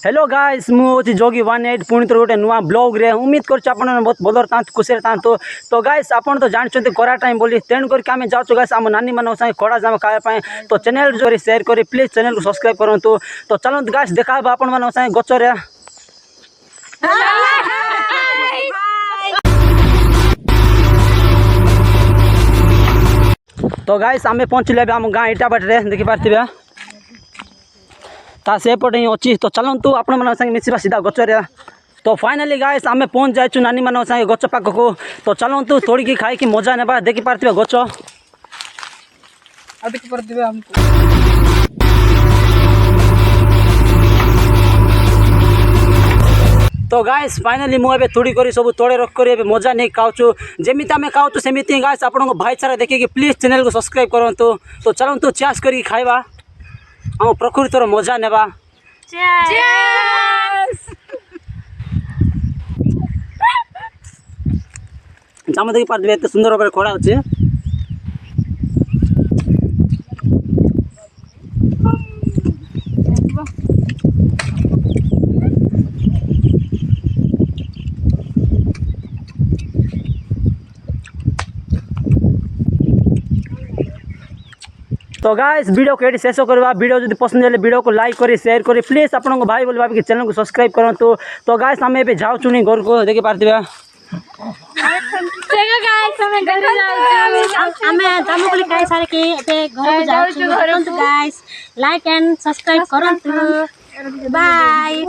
Hello guys मुझे जोगी 18 पुणी तो गोटे नुआ ब्लॉग रे उम्मीद कर बहुत भल था खुशी था तो गाइस आपन तो जानते करा टाइम बोली तेणु करके आम जाऊँ गाइस आम नानी मान संगे कड़ा जाम खावाई तो चैनल जो शेयर करी प्लीज चैनल को सब्सक्राइब करूँ तो चलते गाइस देखा आपण मान संगे गचरे तो गाइस आम पहुँचले आम गाँ इटा बाटे देखी पार्थे ता सेपटे ही अच्छी तो चलतु आपण मान संगे मिसवा सीधा गचरे तो फाइनली गाइस आम पहुँच जाइछु नानी मान संगे गच पाख को तो चलतु तोड़िकी खाई मजा नेबा देखी पार्थे गच तो गाइस फाइनली मुझे तोड़ी कर सब तोड़े रख कर मजा नहीं खाऊँ जमी आम खाऊँ सेमती गाइस आपण भाईचारा देखिए प्लीज चैनल को सब्सक्राइब करूँ तो चलतु चेस कर खाइबा हम प्रकृतिर मजा नेबा जाम देखी पार्थे एत सुंदर भाव खड़ा अच्छे तो गाइस वीडियो को ये शेष करवा वीडियो जो पसंद है वीडियो को लाइक करी शेयर करी प्लीज आपण भाई बोल भाभी चैनल को सब्सक्राइब करूँ तो गाइस आम ए जाऊँ नहीं घर को देखी पार्थे लाइक एंड सब्सक्राइब करूँ बाय।